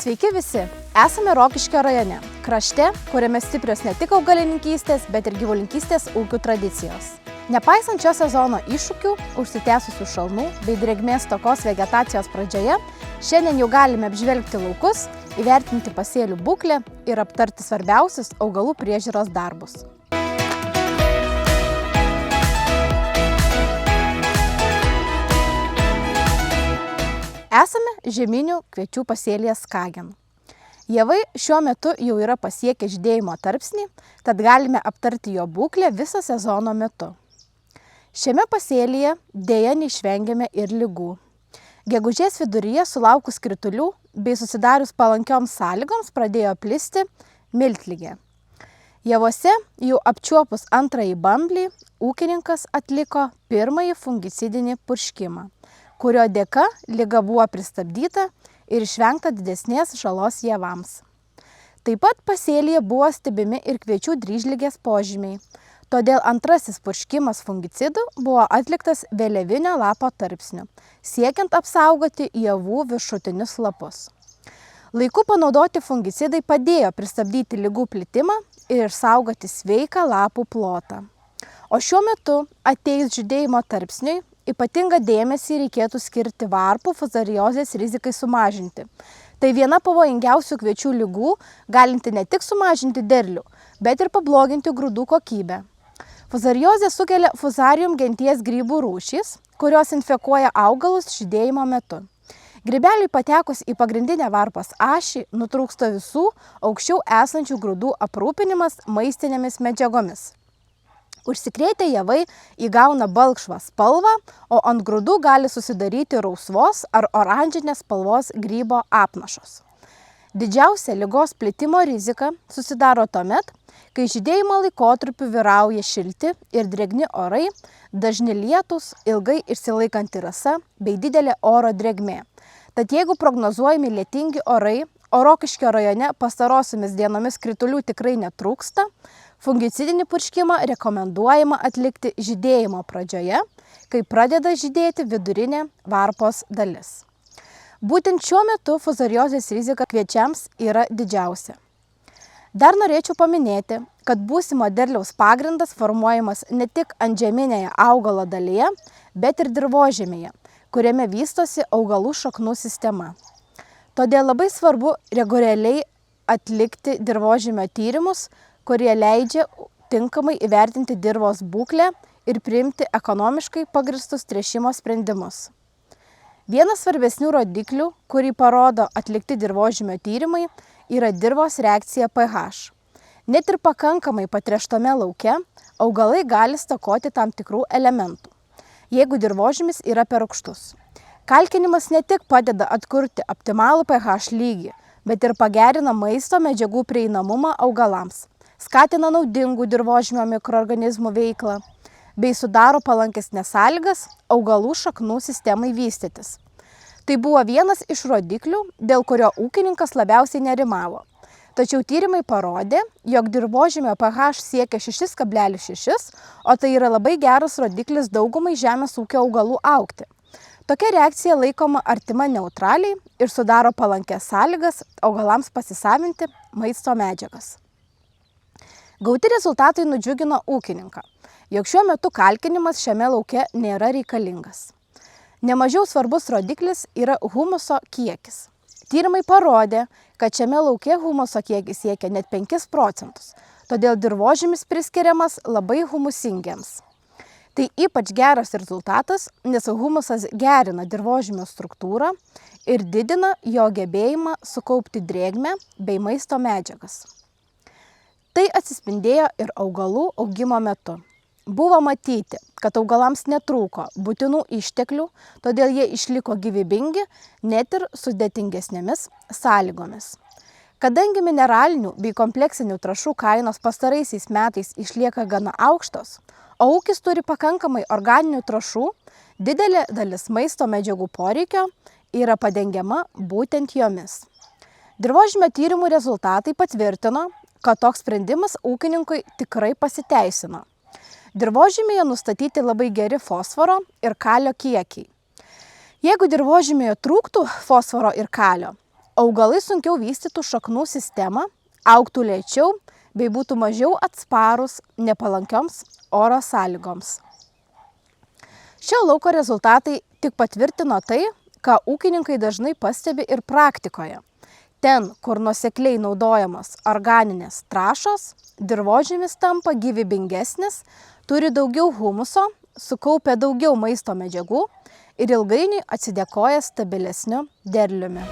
Sveiki visi! Esame Rokiškio rajone, krašte, kuriame stiprios ne tik augalininkystės, bet ir gyvulininkystės ūkių tradicijos. Nepaisant šio sezono iššūkių, užsitęsusių šalnų bei drėgmės stokos vegetacijos pradžioje, šiandien jau galime apžvelgti laukus, įvertinti pasėlių būklę ir aptarti svarbiausius augalų priežiūros darbus. Esame žieminių kviečių pasėlyje Skagen. Javai šiuo metu jau yra pasiekę žydėjimo tarpsnį, tad galime aptarti jo būklę viso sezono metu. Šiame pasėlyje dėja neišvengiame ir ligų. Gegužės viduryje sulaukus kritulių bei susidarius palankioms sąlygoms pradėjo plisti miltligė. Javuose jau apčiuopus antrąjį bamblį, ūkininkas atliko pirmąjį fungicidinį purškimą, kurio dėka liga buvo pristabdyta ir išvengta didesnės žalos javams. Taip pat pasėlyje buvo stebimi ir kviečių dryžligės požymiai, todėl antrasis purškimas fungicidų buvo atliktas vėliavinio lapo tarpsniu, siekiant apsaugoti javų viršutinius lapus. Laiku panaudoti fungicidai padėjo pristabdyti ligų plitimą ir išsaugoti sveiką lapų plotą. O šiuo metu atėjus žydėjimo tarpsniui, ypatingą dėmesį reikėtų skirti varpų fuzariozės rizikai sumažinti. Tai viena pavojingiausių kviečių ligų, galinti ne tik sumažinti derlių, bet ir pabloginti grūdų kokybę. Fuzariozė sukelia fuzarium genties grybų rūšys, kurios infekuoja augalus žydėjimo metu. Grybeliui patekus į pagrindinę varpos ašį nutrūksta visų aukščiau esančių grūdų aprūpinimas maistinėmis medžiagomis. Užsikrėtę javai įgauna balkšvą spalvą, o ant grūdų gali susidaryti rausvos ar oranžinės spalvos grybo apnašos. Didžiausia ligos plitimo rizika susidaro tuomet, kai žydėjimo laikotarpiu vyrauja šilti ir drėgni orai, dažni lietūs, ilgai išsilaikanti rasa bei didelė oro drėgmė. Tad jeigu prognozuojami lietingi orai, o Rokiškio rajone pastarosiomis dienomis kritulių tikrai netrūksta, fungicidinį purškimą rekomenduojama atlikti žydėjimo pradžioje, kai pradeda žydėti vidurinė varpos dalis. Būtent šiuo metu fuzariozės rizika kviečiams yra didžiausia. Dar norėčiau paminėti, kad būsimo derliaus pagrindas formuojamas ne tik antžeminėje augalo dalyje, bet ir dirvožemyje, kuriame vystosi augalų šaknų sistema. Todėl labai svarbu reguliariai atlikti dirvožemio tyrimus, kurie leidžia tinkamai įvertinti dirvos būklę ir priimti ekonomiškai pagristus tręšimo sprendimus. Vienas svarbesnių rodiklių, kurį parodo atlikti dirvožemio tyrimai, yra dirvos reakcija pH. Net ir pakankamai patręštame lauke augalai gali stokoti tam tikrų elementų, jeigu dirvožemis yra per rūgštus. Kalkinimas ne tik padeda atkurti optimalų pH lygį, bet ir pagerina maisto medžiagų prieinamumą augalams, skatina naudingų dirvožemio mikroorganizmų veiklą bei sudaro palankesnes sąlygas augalų šaknų sistemai vystytis. Tai buvo vienas iš rodiklių, dėl kurio ūkininkas labiausiai nerimavo. Tačiau tyrimai parodė, jog dirvožemio pH siekia 6,6, o tai yra labai geras rodiklis daugumai žemės ūkio augalų augti. Tokia reakcija laikoma artima neutraliai ir sudaro palankes sąlygas augalams pasisavinti maisto medžiagas. Gauti rezultatai nudžiugino ūkininką, jog šiuo metu kalkinimas šiame lauke nėra reikalingas. Nemažiau svarbus rodiklis yra humuso kiekis. Tyrimai parodė, kad šiame lauke humuso kiekis siekia net 5%, todėl dirvožemis priskiriamas labai humusingiems. Tai ypač geras rezultatas, nes humusas gerina dirvožemio struktūrą ir didina jo gebėjimą sukaupti drėgmę bei maisto medžiagas. Tai atsispindėjo ir augalų augimo metu. Buvo matyti, kad augalams netrūko būtinų išteklių, todėl jie išliko gyvybingi net ir sudėtingesnėmis sąlygomis. Kadangi mineralinių bei kompleksinių trąšų kainos pastaraisiais metais išlieka gana aukštos, o ūkis turi pakankamai organinių trąšų, didelė dalis maisto medžiagų poreikio yra padengiama būtent jomis. Dirvožemio tyrimų rezultatai patvirtino, kad toks sprendimas ūkininkui tikrai pasiteisino. Dirvožemyje nustatyti labai geri fosforo ir kalio kiekiai. Jeigu dirvožemyje trūktų fosforo ir kalio, Augalai sunkiau vystytų šaknų sistemą, augtų lėčiau bei būtų mažiau atsparūs nepalankioms oro sąlygoms. Šio lauko rezultatai tik patvirtino tai, ką ūkininkai dažnai pastebi ir praktikoje. Ten, kur nuosekliai naudojamos organinės trąšos, dirvožemis tampa gyvybingesnis, turi daugiau humuso, sukaupia daugiau maisto medžiagų ir ilgainiui atsidėkoja stabilesniu derliumi.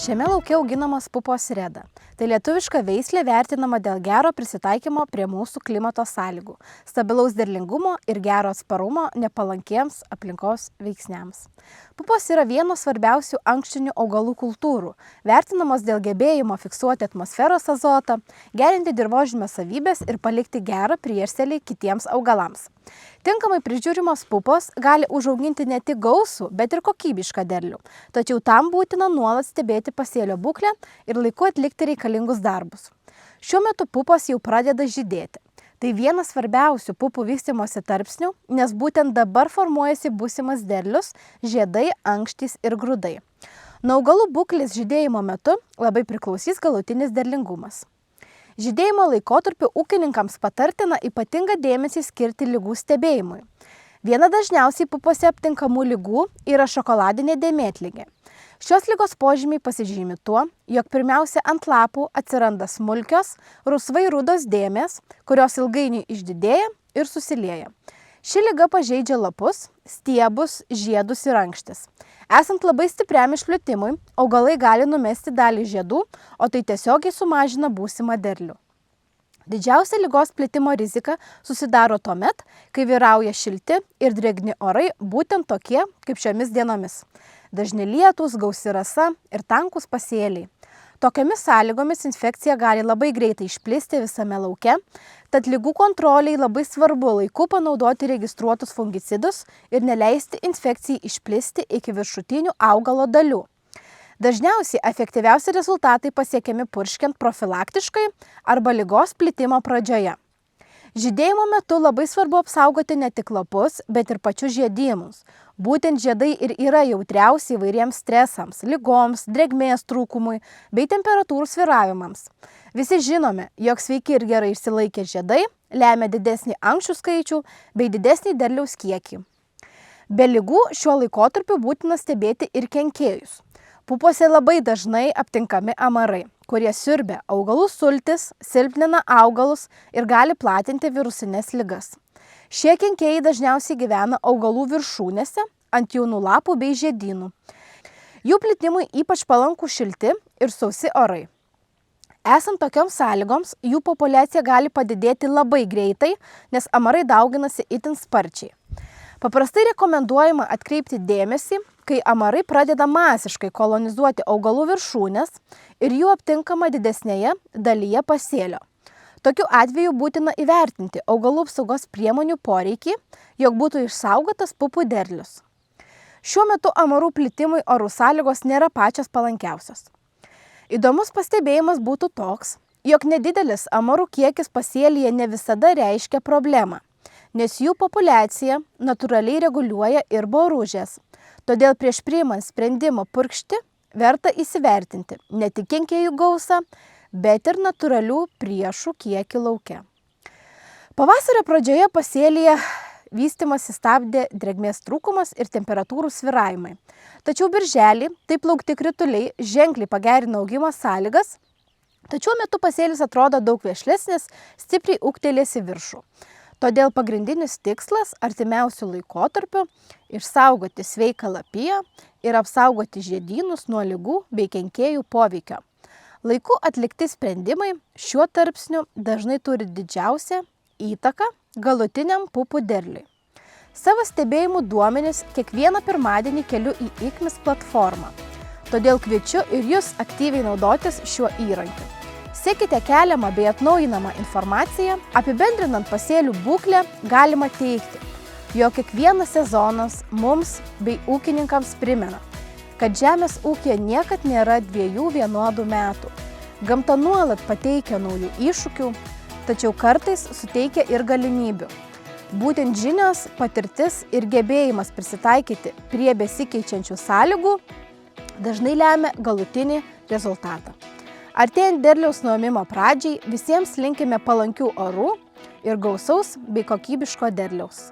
Šiame lauke auginamas pupos reda. Tai lietuviška veislė vertinama dėl gero prisitaikymo prie mūsų klimato sąlygų, stabilaus derlingumo ir gero atsparumo nepalankiems aplinkos veiksniams. Pupos yra vienos svarbiausių ankštinių augalų kultūrų, vertinamos dėl gebėjimo fiksuoti atmosferos azotą, gerinti dirvožemio savybės ir palikti gerą priešsėlį kitiems augalams. Tinkamai prižiūrimos pupos gali užauginti ne tik gausų, bet ir kokybišką derlių, tačiau tam būtina nuolat stebėti pasėlio būklę ir laiku atlikti reikalingus darbus. Šiuo metu pupos jau pradeda žydėti. Tai vienas svarbiausių pupų vystymosi tarpsnių, nes būtent dabar formuojasi būsimas derlius, žiedai, ankštys ir grūdai. Nuo augalų būklės žydėjimo metu labai priklausys galutinis derlingumas. Žydėjimo laikotarpiu ūkininkams patartina ypatingą dėmesį skirti ligų stebėjimui. Viena dažniausiai pupose aptinkamų ligų yra šokoladinė dėmėtligė. Šios ligos požymiai pasižymi tuo, jog pirmiausia ant lapų atsiranda smulkios, rusvai rudos dėmės, kurios ilgainiui išdidėja ir susilieja. Ši liga pažeidžia lapus, stiebus, žiedus ir ankštis. Esant labai stipriam išplitimui, augalai gali numesti dalį žiedų, o tai tiesiogiai sumažina būsimą derlių. Didžiausia ligos plitimo rizika susidaro tuomet, kai vyrauja šilti ir drėgni orai, būtent tokie kaip šiomis dienomis. Dažni lietūs, gausi rasa ir tankus pasėliai. Tokiomis sąlygomis infekcija gali labai greitai išplisti visame lauke, tad ligų kontroliai labai svarbu laiku panaudoti registruotus fungicidus ir neleisti infekcijai išplisti iki viršutinių augalo dalių. Dažniausiai efektyviausi rezultatai pasiekiami purškiant profilaktiškai arba ligos plitimo pradžioje. Žydėjimo metu labai svarbu apsaugoti ne tik lapus, bet ir pačius žiedynus. Būtent žiedai ir yra jautriausi įvairiems stresams, ligoms, drėgmės trūkumui bei temperatūrų svyravimams. Visi žinome, jog sveiki ir gerai išsilaikę žiedai lemia didesnį ankščių skaičių bei didesnį derliaus kiekį. Be ligų šiuo laikotarpiu būtina stebėti ir kenkėjus. Pupose labai dažnai aptinkami amarai, kurie siurbia augalų sultis, silpnina augalus ir gali platinti virusinės ligas. Šie kenkėjai dažniausiai gyvena augalų viršūnėse, ant jaunų lapų bei žiedynų. Jų plitimui ypač palankų šilti ir sausi orai. Esant tokioms sąlygoms, jų populiacija gali padidėti labai greitai, nes amarai dauginasi itin sparčiai. Paprastai rekomenduojama atkreipti dėmesį, kai amarai pradeda masiškai kolonizuoti augalų viršūnės ir jų aptinkama didesnėje dalyje pasėlio. Tokiu atveju būtina įvertinti augalų apsaugos priemonių poreikį, jog būtų išsaugotas pupų derlius. Šiuo metu amarų plitimui orų sąlygos nėra pačios palankiausios. Įdomus pastebėjimas būtų toks, jog nedidelis amarų kiekis pasėlyje ne visada reiškia problemą, nes jų populiacija natūraliai reguliuoja ir boružės. Todėl prieš priimant sprendimą purkšti verta įsivertinti ne tik kenkėjų gausą, bet ir natūralių priešų kiekį lauke. Pavasario pradžioje pasėlyje vystymąsi stabdė drėgmės trūkumas ir temperatūrų svyravimai. Tačiau birželį taip laukti krituliai ženkliai pagerino augimo sąlygas, tačiau metu pasėlis atrodo daug vešlesnis, stipriai ūgtelės į viršų. Todėl pagrindinis tikslas artimiausių laikotarpių – išsaugoti sveiką lapiją ir apsaugoti žiedynus nuo ligų bei kenkėjų poveikio. Laiku atlikti sprendimai šiuo tarpsniu dažnai turi didžiausią įtaką galutiniam pupų derliui. Savo stebėjimų duomenis kiekvieną pirmadienį keliu į IKMIS platformą. Todėl kviečiu ir jūs aktyviai naudotis šiuo įrankiu. Sekite keliamą bei atnaujinamą informaciją, apibendrinant pasėlių būklę galima teigti, jog kiekvienas sezonas mums bei ūkininkams primena, kad žemės ūkyje niekad nėra dviejų vienodų metų. Gamta nuolat pateikia naujų iššūkių, tačiau kartais suteikia ir galimybių. Būtent žinios, patirtis ir gebėjimas prisitaikyti prie besikeičiančių sąlygų dažnai lemia galutinį rezultatą. Artėjant derliaus nuėmimo pradžiai, visiems linkime palankių orų ir gausaus bei kokybiško derliaus.